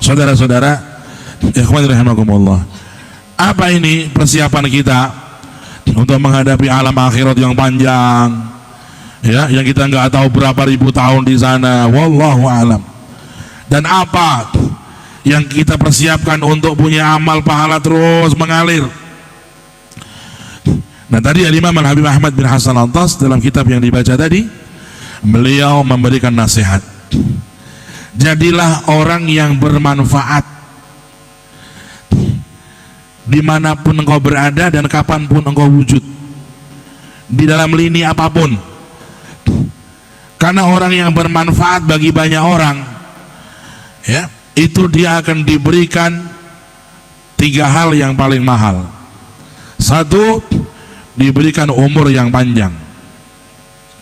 Saudara-saudara, ikhwan rahimakumullah, apa ini persiapan kita untuk menghadapi alam akhirat yang panjang, ya, yang kita nggak tahu berapa ribu tahun di sana, wallahu alam. Dan apa yang kita persiapkan untuk punya amal pahala terus mengalir. Nah, tadi Imam Al-Habib Ahmad bin Hasan Al-Tas dalam kitab yang dibaca tadi, beliau memberikan nasihat. Jadilah orang yang bermanfaat dimanapun engkau berada dan kapanpun engkau wujud, di dalam lini apapun. Karena orang yang bermanfaat bagi banyak orang, ya, itu dia akan diberikan 3 hal yang paling mahal. 1, diberikan umur yang panjang.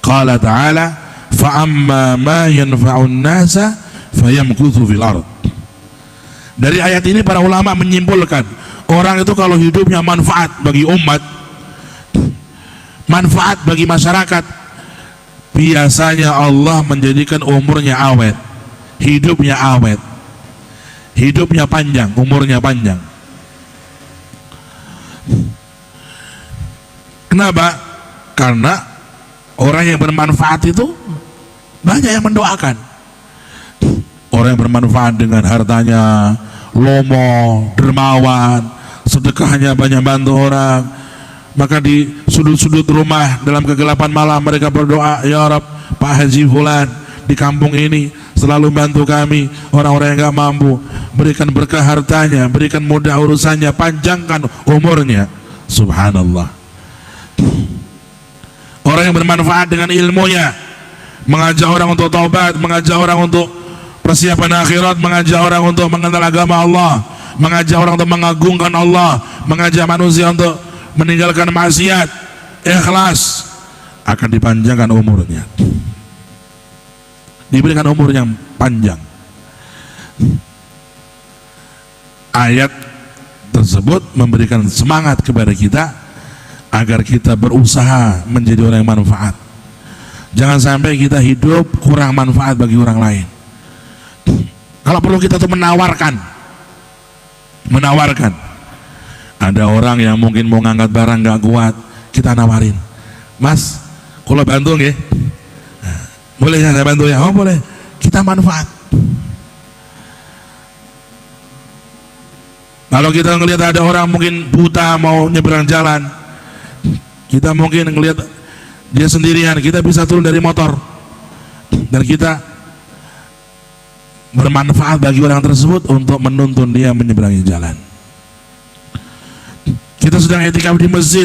Qala ta'ala, fa'amma ma yanfa'un nasa fayamkuthu fil ard. Dari ayat ini para ulama menyimpulkan, orang itu kalau hidupnya manfaat bagi umat, manfaat bagi masyarakat, biasanya Allah menjadikan umurnya awet, hidupnya awet, hidupnya panjang, umurnya panjang. Kenapa? Karena orang yang bermanfaat itu banyak yang mendoakan. Orang yang bermanfaat dengan hartanya, lomo, dermawan, sedekahnya banyak bantu orang, maka di sudut-sudut rumah dalam kegelapan malam mereka berdoa, ya Rab, Pak Haji Fulan di kampung ini selalu bantu kami, orang-orang yang gak mampu, berikan berkah hartanya, berikan mudah urusannya, panjangkan umurnya. Subhanallah. Orang yang bermanfaat dengan ilmunya, mengajak orang untuk taubat, mengajak orang untuk persiapan akhirat, mengajak orang untuk mengenal agama Allah, mengajak orang untuk mengagungkan Allah, mengajak manusia untuk meninggalkan maksiat, ikhlas, akan dipanjangkan umurnya, diberikan umur yang panjang. Ayat tersebut memberikan semangat kepada kita agar kita berusaha menjadi orang yang manfaat. Jangan sampai kita hidup kurang manfaat bagi orang lain. Kalau perlu kita tuh menawarkan. Ada orang yang mungkin mau ngangkat barang gak kuat, kita nawarin, Mas, kalau bantu nggih? Boleh saya bantu ya? Oh boleh. Kita manfaat. Kalau kita ngelihat ada orang mungkin buta mau nyeberang jalan, kita mungkin ngelihat dia sendirian, kita bisa turun dari motor dan kita bermanfaat bagi orang tersebut untuk menuntun dia menyeberangi jalan. Kita sedang etikaf di masjid,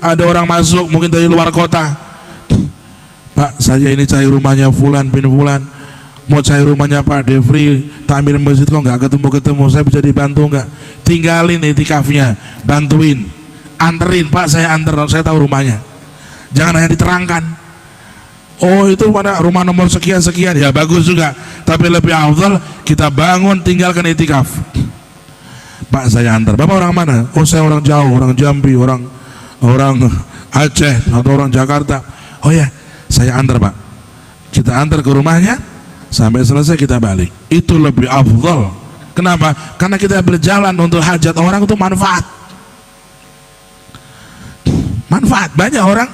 ada orang masuk mungkin dari luar kota, Pak, saya ini cari rumahnya Fulan bin Fulan, mau cari rumahnya Pak Devri, takmir masjid kok nggak ketemu, saya bisa dibantu nggak? Tinggalin etikafnya, bantuin, anterin, Pak saya anter, saya tahu rumahnya. Jangan hanya diterangkan, oh itu pada rumah nomor sekian, ya bagus juga, tapi lebih afdal kita bangun tinggalkan etikaf. Pak saya antar, Bapak orang mana? Oh saya orang jauh, orang Jambi, orang Aceh atau orang Jakarta. Oh ya, saya antar Pak, kita antar ke rumahnya sampai selesai kita balik. Itu lebih afdal. Kenapa? Karena kita berjalan untuk hajat orang itu manfaat. Banyak orang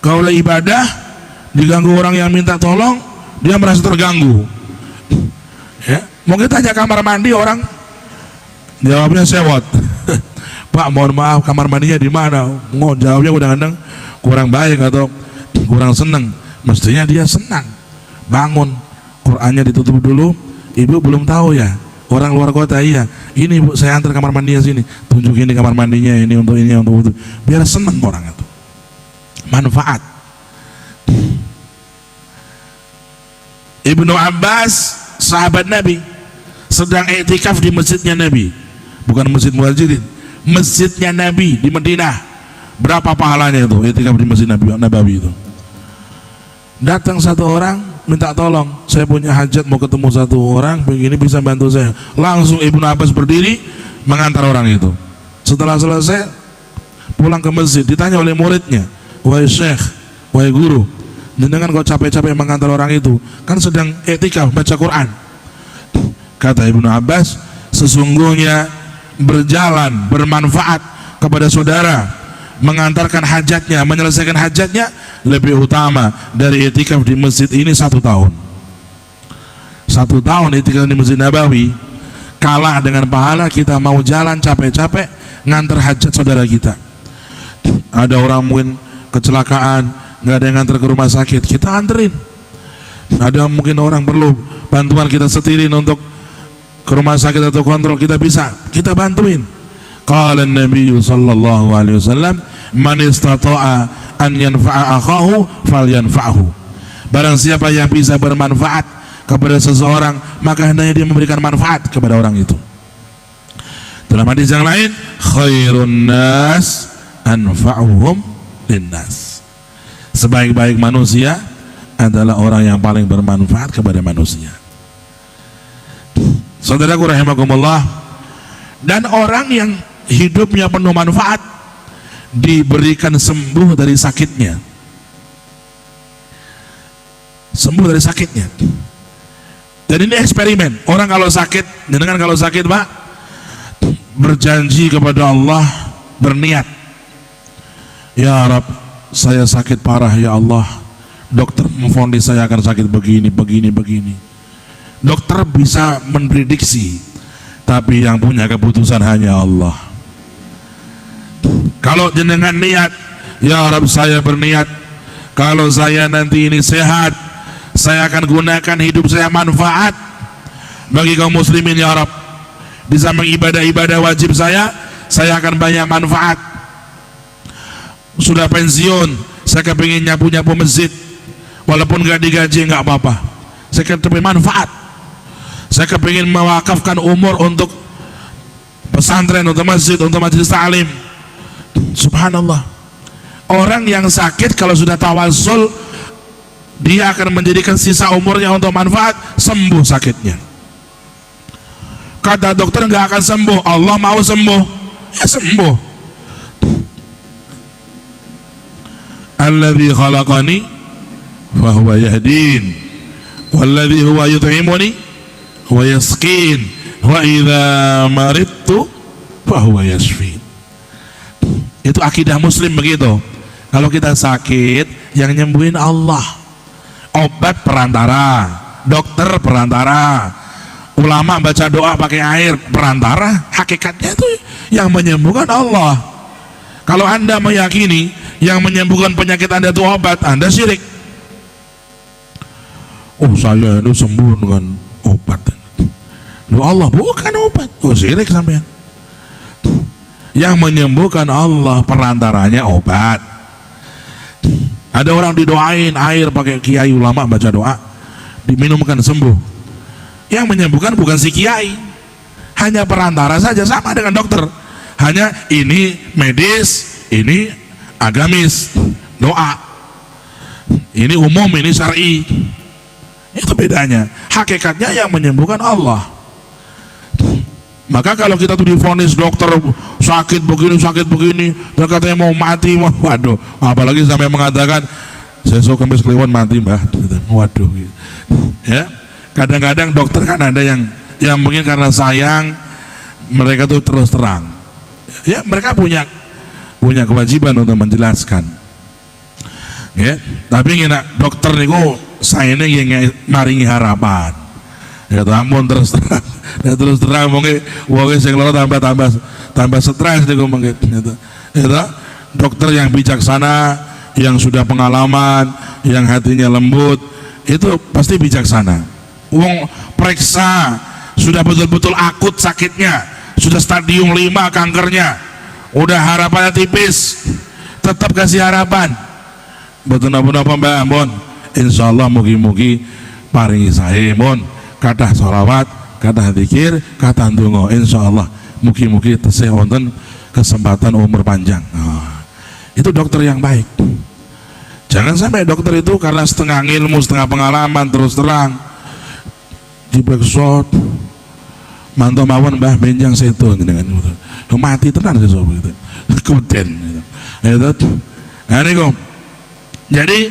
kalau ibadah diganggu orang yang minta tolong, dia merasa terganggu, ya. Mungkin tanya kamar mandi, orang jawabnya sewot. Pak mohon maaf kamar mandinya di mana? Jawabnya kadang-kadang kurang baik atau kurang senang. Mestinya dia senang, bangun, Qurannya ditutup dulu, ibu belum tahu ya, orang luar kota, iya ini Bu saya antar kamar mandinya sini, tunjukin di kamar mandinya, ini untuk itu, biar senang orang itu, manfaat. Ibnu Abbas sahabat Nabi sedang iktikaf di masjidnya Nabi, bukan masjid Muhajirin, masjidnya Nabi di Madinah. Berapa pahalanya itu iktikaf di masjid Nabawi itu? Datang satu orang minta tolong, saya punya hajat mau ketemu satu orang begini, bisa bantu saya? Langsung Ibnu Abbas berdiri mengantar orang itu. Setelah selesai pulang ke masjid, ditanya oleh muridnya, wahai syekh, wahai guru, jenengan kok capek-capek mengantar orang itu, kan sedang iktikaf baca Quran, Kata Ibnu Abbas, sesungguhnya berjalan bermanfaat kepada saudara, mengantarkan hajatnya, menyelesaikan hajatnya lebih utama dari itikaf di masjid ini 1 tahun. 1 tahun itikaf di Masjid Nabawi kalah dengan pahala kita mau jalan capek-capek ngantar hajat saudara kita. Ada orang mungkin kecelakaan, nggak ada yang ngantar ke rumah sakit, kita anterin. Ada mungkin orang perlu bantuan, kita setirin untuk ke rumah sakit atau kontrol, kita bisa, kita bantuin. Qala Nabi sallallahu alaihi wasallam, man istata'a an yanfa'a akhahu falyanfa'hu. Barang siapa yang bisa bermanfaat kepada seseorang, maka hendaknya dia memberikan manfaat kepada orang itu. Dalam hadis yang lain, khairun nas anfa'uhum linnas. Sebaik-baik manusia adalah orang yang paling bermanfaat kepada manusia. Saudaraku rahimakumullah, dan orang yang hidupnya penuh manfaat diberikan sembuh dari sakitnya. Sembuh dari sakitnya. Dan ini eksperimen. Orang kalau sakit, dengan kalau sakit Pak, berjanji kepada Allah, berniat, ya Rabb, saya sakit parah ya Allah, dokter memvonis saya akan sakit begini, begini, begini. Dokter bisa memprediksi, tapi yang punya keputusan hanya Allah. Kalau jenengan niat, ya Rabb saya berniat, kalau saya nanti ini sehat, saya akan gunakan hidup saya manfaat bagi kaum muslimin ya Rabb. Di samping ibadah-ibadah wajib saya akan banyak manfaat. Sudah pensiun, saya kepingin nyapu-nyapu masjid, walaupun gak digaji gak apa-apa, saya kepingin manfaat. Saya kepingin mewakafkan umur untuk pesantren, untuk masjid, untuk majelis ta'lim. Subhanallah. Orang yang sakit kalau sudah tawasul, dia akan menjadikan sisa umurnya untuk manfaat, sembuh sakitnya. Kata dokter nggak akan sembuh, Allah mau sembuh, ya sembuh. Alladzi khalaqani fahuwa yahdin, walladzi huwa yut'imuni wa yasqin, wa idza maridtu fahuwa yashfin. Itu akidah muslim begitu. Kalau kita sakit, yang nyembuhin Allah. Obat perantara, dokter perantara, ulama baca doa pakai air perantara. Hakikatnya itu yang menyembuhkan Allah. Kalau Anda meyakini yang menyembuhkan penyakit Anda itu obat, Anda syirik. Oh saya itu sembuh dengan obat. Loh Allah bukan obat. Oh syirik sampean. Yang menyembuhkan Allah, perantaranya obat. Ada orang didoain air pakai kiai ulama baca doa, diminumkan sembuh. Yang menyembuhkan bukan si kiai, hanya perantara saja, sama dengan dokter. Hanya ini medis, ini agamis, doa. Ini umum, ini syar'i. Itu bedanya. Hakikatnya yang menyembuhkan Allah. Maka kalau kita tuh divonis dokter sakit begini, dan katanya mau mati, waduh, apalagi sampai mengatakan saya suka kemis kliwon mati mbah, waduh, ya. Kadang-kadang dokter kan ada yang mungkin karena sayang, mereka tuh terus terang, ya mereka punya kewajiban untuk menjelaskan, ya. Tapi ngina dokter niku saya ini yang maringi harapan, ya ampun terus terang. Ya terus terang mungkin wong sing lara tambah stres niku mungkin gitu. Ya, dokter yang bijaksana, yang sudah pengalaman, yang hatinya lembut, itu pasti bijaksana. Wong periksa sudah betul-betul akut sakitnya, sudah stadium 5 kankernya, udah harapannya tipis, tetap kasih harapan. Betul napa-napa Mbak Ambon, insyaallah mugi-mugi paringi sae mon, kathah sholawat, kata zikir, kata ndonga, insyaallah mugi-mugi tesih wonten kesempatan umur panjang. Itu dokter yang baik. Jangan sampai dokter itu karena setengah ilmu, setengah pengalaman, terus terang di backshot mantau mawon mbah benjang setu dengan mati tenan sesuk gitu. Kuden gitu. Itu. Nah niku. Jadi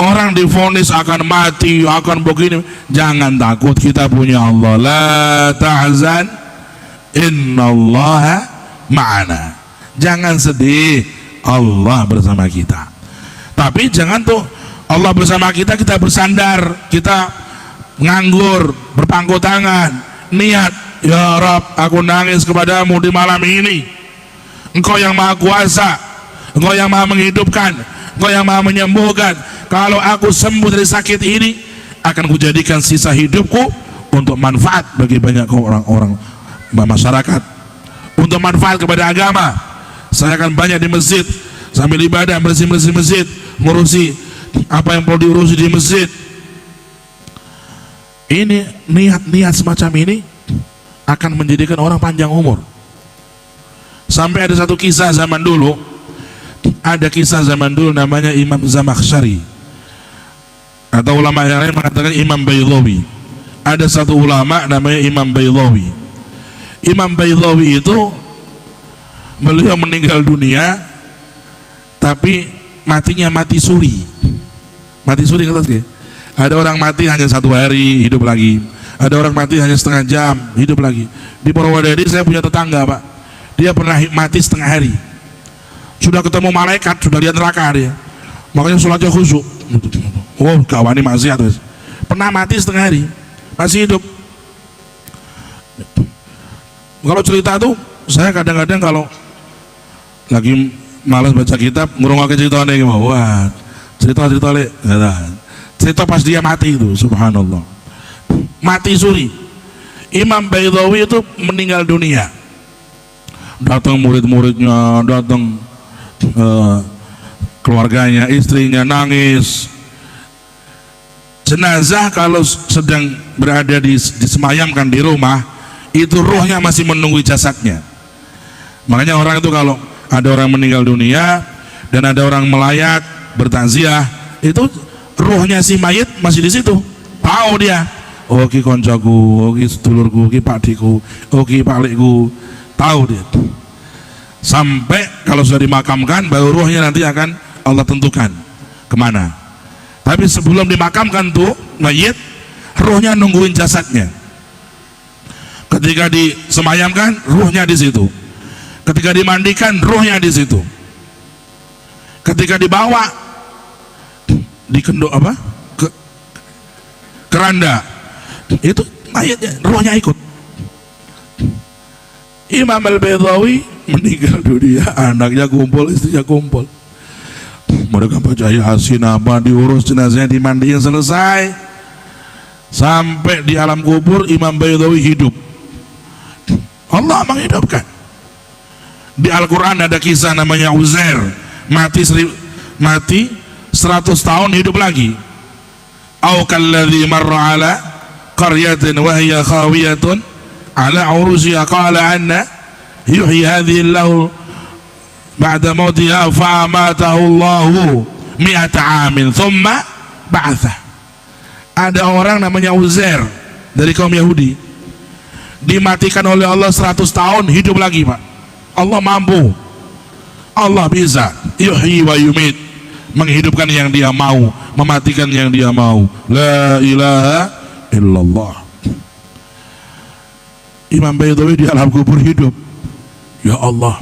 orang divonis akan mati, akan begini. Jangan takut, kita punya Allah. La tahzan, innallaha ma'ana. Jangan sedih, Allah bersama kita. Tapi jangan tuh Allah bersama kita, kita bersandar, kita nganggur, berpangku tangan, niat, ya Rabb, aku nangis kepadamu di malam ini. Engkau yang maha kuasa, Engkau yang maha menghidupkan, Engkau yang maha menyembuhkan. Kalau aku sembuh dari sakit ini, akan kujadikan sisa hidupku untuk manfaat bagi banyak orang-orang masyarakat, untuk manfaat kepada agama. Saya akan banyak di masjid sambil ibadah, bersih-bersih masjid, ngurusi apa yang perlu diurusi di masjid. Ini niat-niat semacam ini akan menjadikan orang panjang umur. Sampai ada satu kisah zaman dulu, namanya Imam Zamakhsyari, atau ulama yang lain mengatakan Imam Baydhawi. Ada satu ulama namanya Imam Baydhawi. Imam Baydhawi itu beliau meninggal dunia, tapi matinya mati suri. Mati suri kata saya. Ada orang mati hanya 1 hari hidup lagi, ada orang mati hanya setengah jam hidup lagi. Di Purwodadi saya punya tetangga Pak, dia pernah mati setengah hari, sudah ketemu malaikat, sudah lihat neraka dia, makanya sholatnya khusyuk. Oh kawani maksiat, pernah mati setengah hari masih hidup. Kalau cerita tuh saya kadang-kadang kalau lagi malas baca kitab, ngurung-ngurung cerita nih, wah cerita-cerita lek, cerita pas dia mati itu, subhanallah, mati suri. Imam Baydhawi itu meninggal dunia, datang murid-muridnya, datang keluarganya, istrinya nangis. Jenazah kalau sedang berada disemayamkan di rumah, itu ruhnya masih menunggu jasadnya. Makanya orang itu kalau ada orang meninggal dunia dan ada orang melayat bertakziah, itu ruhnya si mayit masih di situ. Tahu dia, oh ki koncoku, oh ki sedulurku, ki pakdiku, oh ki paklikku, tahu dia. Sampai kalau sudah dimakamkan, baru ruhnya nanti akan Allah tentukan kemana. Tapi sebelum dimakamkan tuh mayit, ruhnya nungguin jasadnya. Ketika disemayamkan, ruhnya di situ. Ketika dimandikan, ruhnya di situ. Ketika dibawa di keranda, itu mayatnya, ruhnya ikut. Imam Al-Baydhawi meninggal dunia, anaknya kumpul, istrinya kumpul. Mereka baca Yasin apa, diurus jenazahnya, dimandiin, selesai. Sampai di alam kubur, Imam Baydhawi hidup. Allah menghidupkan. Di Al-Quran ada kisah namanya Uzair, mati 100 tahun hidup lagi. Au kalladzi marra ala qaryatin wa hiya khawiyatun ala urushiha qala anna yuhyi hadhihi Allahu ba'da mautiha fa amatahu Allahu 100 amin thumma ba'atha. Ada orang namanya Uzair dari kaum Yahudi, dimatikan oleh Allah 100 tahun hidup lagi Pak. Allah mampu, Allah bisa yuhyi wa yumit, menghidupkan yang dia mau, mematikan yang dia mau. La ilaha illallah. Imam Baydhawi di alam kubur hidup. Ya Allah,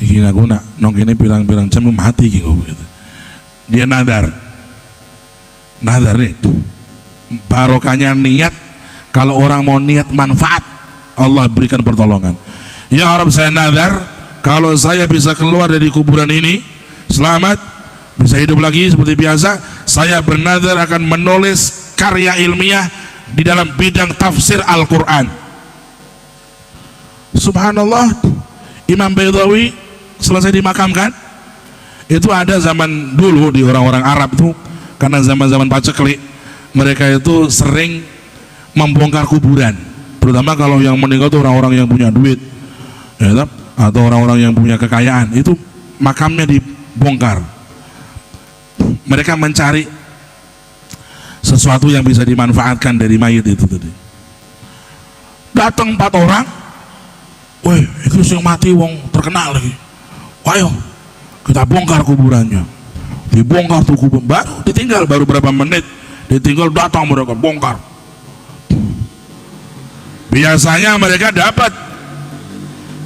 iki aku nak nong kene pirang-pirang jam mati iki kok. Dia nadar nih, barokahnya niat. Kalau orang mau niat manfaat, Allah berikan pertolongan. Ya Rabb, saya nadar, kalau saya bisa keluar dari kuburan ini selamat, bisa hidup lagi seperti biasa, saya bernadar akan menulis karya ilmiah di dalam bidang tafsir Al-Quran. Subhanallah, Imam Baydhawi selesai dimakamkan. Itu ada zaman dulu di orang-orang Arab itu, karena zaman-zaman paceklik, mereka itu sering membongkar kuburan, terutama kalau yang meninggal itu orang-orang yang punya duit, ya, atau orang-orang yang punya kekayaan, itu makamnya dibongkar. Mereka mencari sesuatu yang bisa dimanfaatkan dari mayit itu tadi. Datang 4 orang, weh, itu yang mati wong terkenal lagi, ayo kita bongkar kuburannya. dibongkar tuh kubur, baru ditinggal baru berapa menit, ditinggal datang mereka bongkar. Biasanya mereka dapat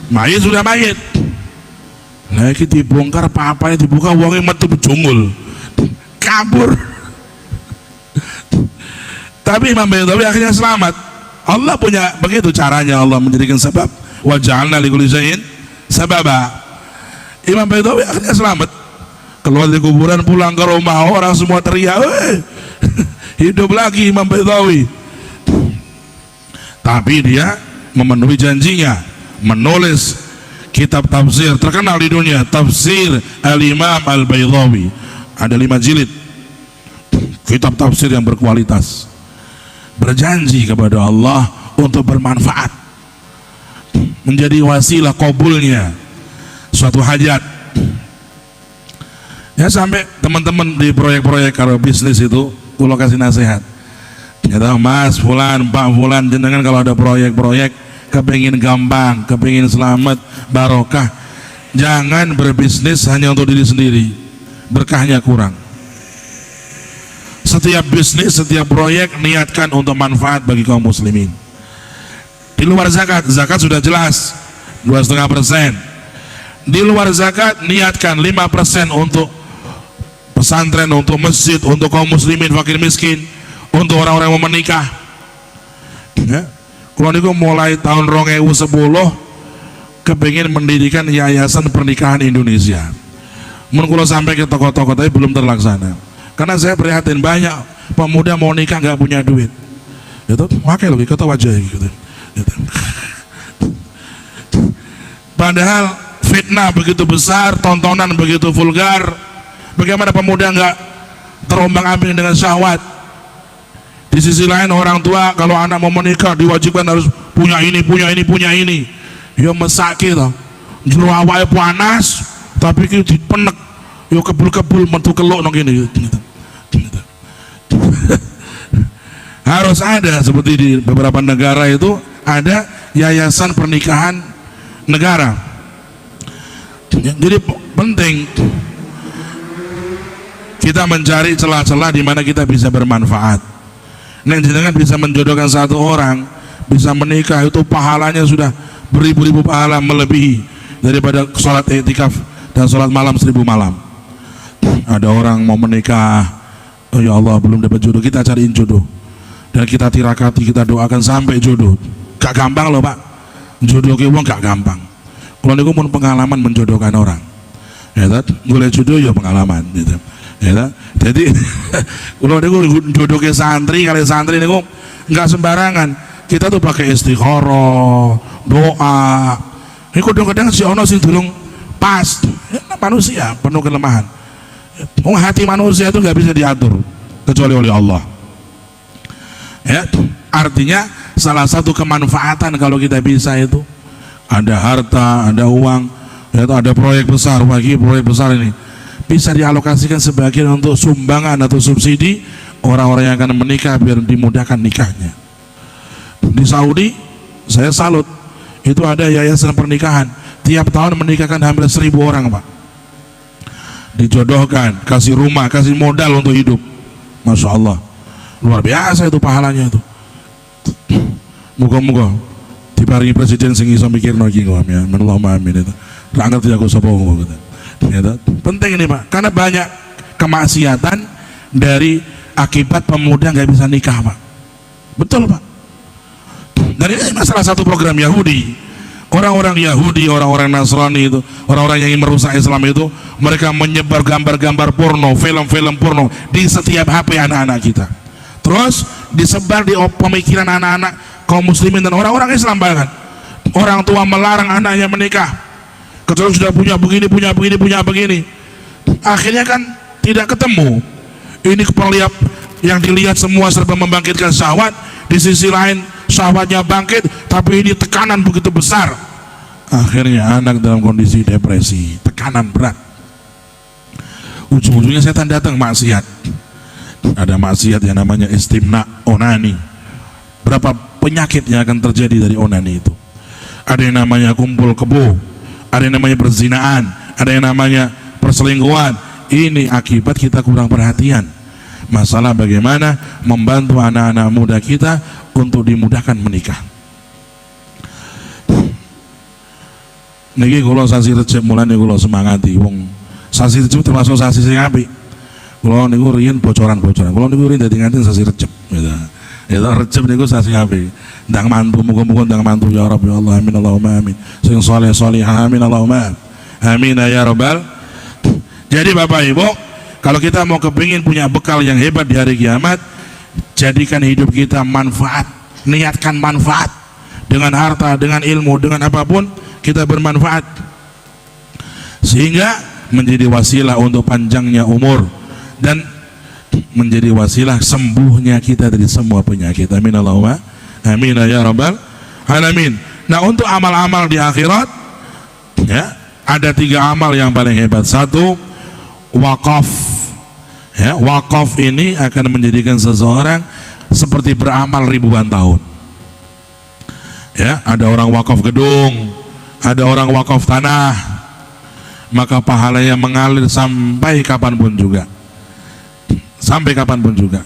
mayit sudah mayit, lagi dibongkar apa-apanya dibuka, uangnya metu berjungul kabur. Tapi Imam Baydawi akhirnya selamat. Allah punya begitu caranya, Allah menjadikan sebab. Wa ja'alna likulli syai'in sababa. Imam Baydawi akhirnya selamat, keluar dari kuburan, pulang ke rumah, orang semua teriak, hidup lagi Imam Baydawi. Tapi dia memenuhi janjinya, menulis kitab tafsir terkenal di dunia, Tafsir Al-Imam Al-Baydawi. Ada 5 jilid kitab tafsir yang berkualitas, berjanji kepada Allah untuk bermanfaat, menjadi wasilah kabulnya suatu hajat. Ya, sampai teman-teman di proyek-proyek kalau bisnis itu kalau kasih nasihat, ya tahu Mas Fulan, Pak Fulan, jenengan kalau ada proyek-proyek kepingin gampang, kepingin selamat, barokah, jangan berbisnis hanya untuk diri sendiri, berkahnya kurang. Setiap bisnis, setiap proyek niatkan untuk manfaat bagi kaum muslimin. Di luar zakat, zakat sudah jelas 2,5%. Di luar zakat niatkan 5% untuk pesantren, untuk masjid, untuk kaum muslimin fakir miskin, untuk orang-orang yang mau menikah. Ya. Kalau niku mulai tahun 2010 kepingin mendirikan yayasan pernikahan Indonesia. Mun kula sampai ke toko-toko tapi belum terlaksana. Karena saya prihatin banyak pemuda mau nikah nggak punya duit. Itu pakai loh kata wajah gitu. Padahal fitnah begitu besar, tontonan begitu vulgar, bagaimana pemuda nggak terombang-ambing dengan syahwat? Di sisi lain orang tua kalau anak mau menikah diwajibkan harus punya ini, punya ini, punya ini. Ya mesake toh, jero awake panas, tapi ki dipenek, yo kebul-kebul metu keluk nang kene. Harus ada seperti di beberapa negara itu ada yayasan pernikahan negara. Jadi penting kita mencari celah-celah di mana kita bisa bermanfaat. Nah, jangan bisa menjodohkan satu orang, bisa menikah itu pahalanya sudah beribu-ribu pahala, melebihi daripada sholat i'tikaf dan sholat malam 1000 malam. Ada orang mau menikah, oh ya Allah belum dapat jodoh, kita cariin jodoh dan kita tirakati, kita doakan sampai jodoh. Gak gampang loh Pak, jodoh ke wong gak gampang. Kalau niku pun pengalaman menjodohkan orang, ya kan? Boleh jodoh ya pengalaman, gitu. Ya, jadi kalau niku jodoh ke santri, kali santri niku nggak sembarangan. Kita tuh pakai istikharah, doa. Ini kadang-kadang si ono sing durung pas. Ya, manusia penuh kelemahan. Hati manusia itu nggak bisa diatur kecuali oleh Allah. Ya, artinya salah satu kemanfaatan kalau kita bisa itu ada harta, ada uang, ya, ada proyek besar, bagi proyek besar ini bisa dialokasikan sebagian untuk sumbangan atau subsidi orang-orang yang akan menikah biar dimudahkan nikahnya. Di Saudi saya salut, itu ada yayasan pernikahan tiap tahun menikahkan hampir 1000 orang Pak, dijodohkan, kasih rumah, kasih modal untuk hidup. Masya Allah, luar biasa itu pahalanya itu. Moga-moga diparingi presiden sing iso mikirno iki kok ya. Allahumma amin itu. Ra ngerti aku sapa ngono gitu. Ya, penting ini Pak, karena banyak kemaksiatan dari akibat pemuda nggak bisa nikah Pak. Betul Pak. Dan ini masalah satu program Yahudi. Orang-orang Yahudi, orang-orang Nasrani itu, orang-orang yang ingin merusak Islam itu, mereka menyebar gambar-gambar porno, film-film porno di setiap HP anak-anak kita. Terus disebar di pemikiran anak-anak kaum muslimin dan orang-orang Islam bahkan. Orang tua melarang anaknya menikah kecuali sudah punya begini, punya begini, punya begini. Akhirnya kan tidak ketemu. Ini perlihat yang dilihat semua serba membangkitkan syahwat, di sisi lain syahwatnya bangkit, tapi ini tekanan begitu besar. Akhirnya anak dalam kondisi depresi, tekanan berat. Ujung-ujungnya setan datang, maksiat. Ada maksiat yang namanya istimna, onani. Berapa penyakit yang akan terjadi dari onani itu? Ada yang namanya kumpul kebo, ada yang namanya perzinaan, ada yang namanya perselingkuhan. ini akibat kita kurang perhatian masalah bagaimana membantu anak-anak muda kita untuk dimudahkan menikah. Niki kula sasi Recep mulane kula semangati wong sasi Recep termasuk sasi sing apik. Kula niku riyen bocoran-bocoran. Kula niku riyen dadi nganti sasi Recep gitu. Ya Recep niku sasi apik. Ndang mantu muga-muga ndang mantu ya Rabb ya Allah amin Allahumma amin. Sing saleh-saleh amin Allahumma amin ya rabbal. Jadi Bapak Ibu, kalau kita mau kepingin punya bekal yang hebat di hari kiamat, jadikan hidup kita manfaat, niatkan manfaat dengan harta, dengan ilmu, dengan apapun kita bermanfaat sehingga menjadi wasilah untuk panjangnya umur dan menjadi wasilah sembuhnya kita dari semua penyakit. Amin Allahumma amin ya rabbal alamin. Nah, untuk amal-amal di akhirat ya, ada 3 amal yang paling hebat. Satu, wakaf. Ya, wakaf ini akan menjadikan seseorang seperti beramal ribuan tahun. Ya, ada orang wakaf gedung, ada orang wakaf tanah, maka pahalanya mengalir sampai kapanpun juga. Sampai kapanpun juga.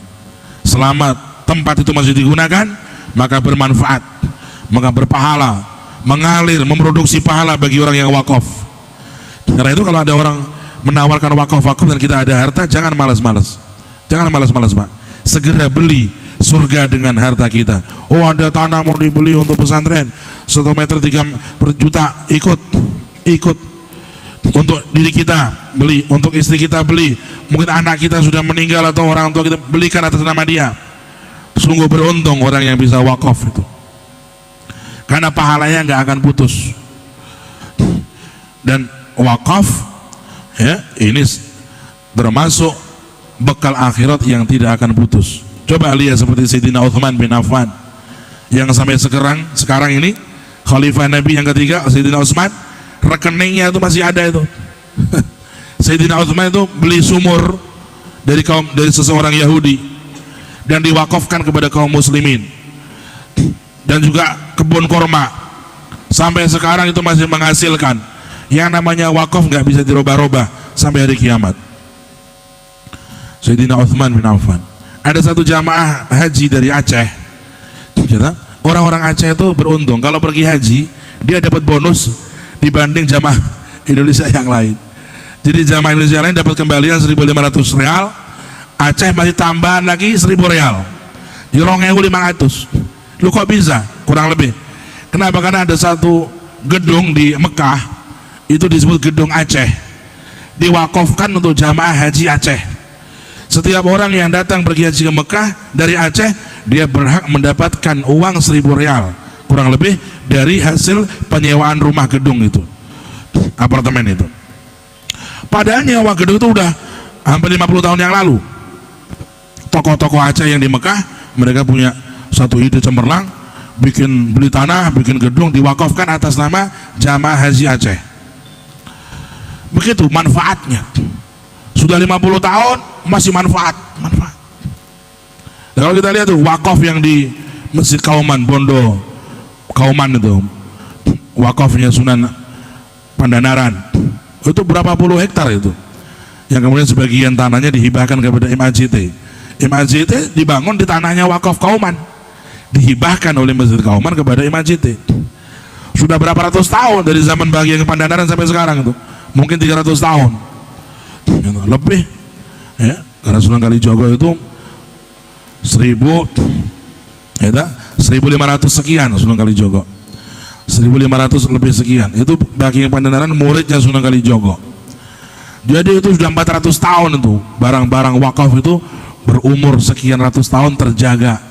Selama tempat itu masih digunakan, maka bermanfaat, maka berpahala, mengalir, memproduksi pahala bagi orang yang wakaf. Karena itu kalau ada orang menawarkan wakaf-wakaf dan kita ada harta, jangan malas-malas. Jangan malas-malas, Pak. Segera beli surga dengan harta kita. Oh, ada tanah mau dibeli untuk pesantren 1 meter 3 per juta, ikut untuk diri kita beli, untuk istri kita beli, mungkin anak kita sudah meninggal atau orang tua kita belikan atas nama dia. Sungguh beruntung orang yang bisa wakaf itu, karena pahalanya nggak akan putus. Dan wakaf ya, ini termasuk bekal akhirat yang tidak akan putus. Coba lihat seperti Sayyidina Utsman bin Affan yang sampai sekarang ini Khalifah Nabi yang ketiga, Sayyidina Utsman, rekeningnya itu masih ada itu. Sayyidina Utsman itu beli sumur dari seseorang Yahudi dan diwakafkan kepada kaum muslimin, dan juga kebun korma sampai sekarang itu masih menghasilkan. Yang namanya wakaf nggak bisa dirubah-rubah sampai hari kiamat. Sayyidina Utsman bin Affan. Ada satu jamaah haji dari Aceh. Orang-orang Aceh itu beruntung, kalau pergi haji dia dapat bonus dibanding jamaah Indonesia yang lain. Jadi jamaah Indonesia lain dapat kembalian 1.500 real, Aceh masih tambahan lagi 1.000 real. Jadi 2.500. Lu kok bisa? Kurang lebih. Kenapa? Karena ada satu gedung di Mekah, itu disebut gedung Aceh, diwakafkan untuk jamaah haji Aceh. Setiap orang yang datang pergi haji ke Mekah dari Aceh, dia berhak mendapatkan uang 1.000 real kurang lebih dari hasil penyewaan rumah gedung itu, apartemen itu. Padahal nyewa gedung itu udah hampir 50 tahun yang lalu. Tokoh-tokoh Aceh yang di Mekah, mereka punya satu ide cemerlang, beli tanah, bikin gedung, diwakafkan atas nama jamaah haji Aceh. Begitu manfaatnya, sudah 50 tahun masih manfaat. Nah, kalau kita lihat tuh wakaf yang di Masjid Kauman, Bondo Kauman itu, wakafnya Sunan Pandanaran, itu berapa puluh hektar itu, yang kemudian sebagian tanahnya dihibahkan kepada MAJT. MAJT dibangun di tanahnya wakaf Kauman, dihibahkan oleh Masjid Kauman kepada MAJT. Sudah berapa ratus tahun, dari zaman bagian Pandanaran sampai sekarang itu mungkin 300 tahun lebih ya, karena Sunan Kalijogo itu 1.500 sekian, Sunan Kalijogo 1.500 lebih sekian, itu bagian Pandanaran muridnya Sunan Kalijogo. Jadi itu sudah 400 tahun itu barang-barang wakaf itu berumur sekian ratus tahun terjaga,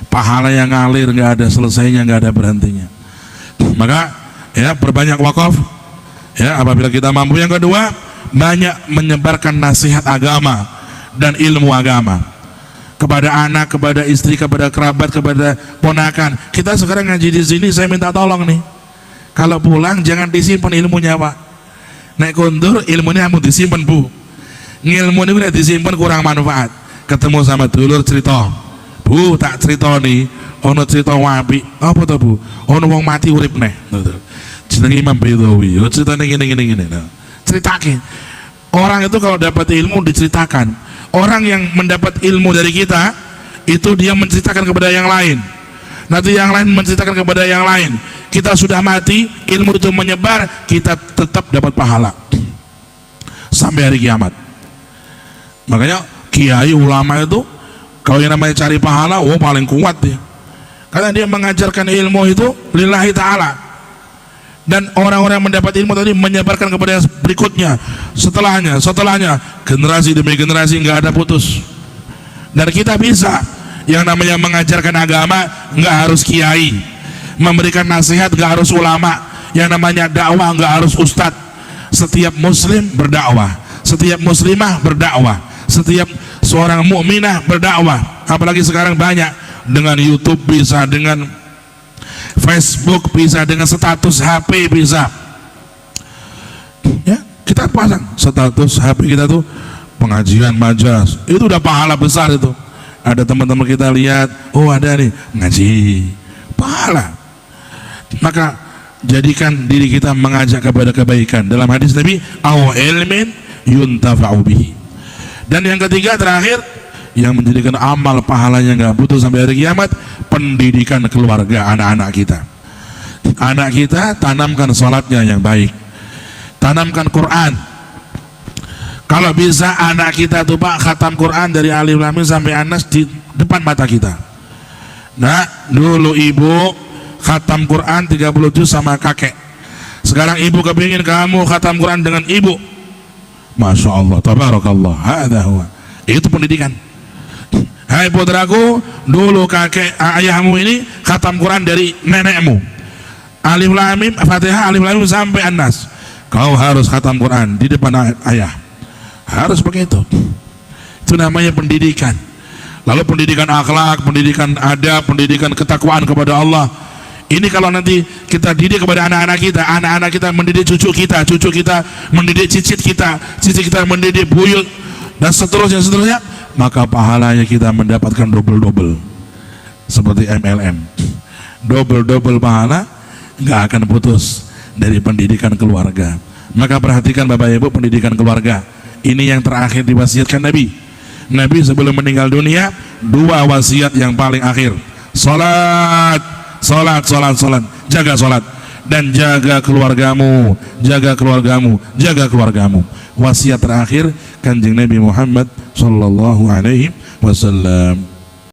pahala yang ngalir, nggak ada selesainya, nggak ada berhentinya. Maka ya, perbanyak wakaf ya apabila kita mampu. Yang kedua, banyak menyebarkan nasihat agama dan ilmu agama kepada anak, kepada istri, kepada kerabat, kepada ponakan. Kita sekarang ngaji di sini, saya minta tolong nih, kalau pulang jangan disimpan ilmunya, Pak. Naik kondur ilmunya mau disimpan, Bu. Ilmu ini udah disimpan kurang manfaat. Ketemu sama dulur cerita, Bu, tak cerita nih, ono cerita wapi apa tuh, Bu? Ono wong mati urip neh jenenge Imam Baidawi, ceritanya gini. Ceritake Orang itu kalau dapat ilmu diceritakan. Orang yang mendapat ilmu dari kita itu dia menceritakan kepada yang lain. Nanti yang lain menceritakan kepada yang lain. Kita sudah mati, ilmu itu menyebar, kita tetap dapat pahala sampai hari kiamat. Makanya kiai ulama itu kalau yang namanya cari pahala, paling kuat dia. Karena dia mengajarkan ilmu itu lillahi ta'ala. Dan orang-orang yang mendapat ilmu tadi menyebarkan kepada yang berikutnya, setelahnya, generasi demi generasi, nggak ada putus. Dan kita bisa, yang namanya mengajarkan agama nggak harus kiai, memberikan nasihat nggak harus ulama, yang namanya dakwah nggak harus ustadz. Setiap muslim berdakwah, setiap muslimah berdakwah, setiap seorang mukminah berdakwah. Apalagi sekarang banyak, dengan YouTube bisa, dengan Facebook bisa, dengan status HP bisa. Ya, kita pasang status HP kita tuh pengajian majas, itu udah pahala besar itu. Ada teman-teman kita lihat, ada nih ngaji, pahala. Maka jadikan diri kita mengajak kepada kebaikan. Dalam hadis Nabi, aw ilmin yuntafa'u bihi. Dan yang ketiga terakhir, yang menjadikan amal pahalanya nggak putus sampai hari kiamat, pendidikan keluarga anak-anak kita. Anak kita tanamkan sholatnya yang baik, tanamkan Quran. Kalau bisa anak kita tuh Pak khatam Quran dari Alif Lam Mim sampai An-Nas di depan mata kita. Nah, dulu ibu khatam Quran 30 juz sama kakek. Sekarang ibu kepingin kamu khatam Quran dengan ibu. Masya Allah, tabarakallah, hadza huwa. Itu pendidikan. Hai putraku, dulu kakek ayahmu ini khatam Quran dari nenekmu. Alif Lam Mim, Fatihah Alif Lam Mim sampai An-Nas. Kau harus khatam Quran di depan ayah. Harus begitu. Itu namanya pendidikan. Lalu pendidikan akhlak, pendidikan adab, pendidikan ketakwaan kepada Allah. Ini kalau nanti kita didik kepada anak-anak kita mendidik cucu kita mendidik cicit kita mendidik buyut, dan seterusnya, maka pahalanya kita mendapatkan double seperti MLM, double pahala, nggak akan putus dari pendidikan keluarga. Maka perhatikan Bapak Ibu, pendidikan keluarga ini yang terakhir diwasiatkan Nabi sebelum meninggal dunia. 2 wasiat yang paling akhir, salat, jaga salat, dan jaga keluargamu. Wasiat terakhir Kanjeng Nabi Muhammad sallallahu alaihi wasallam.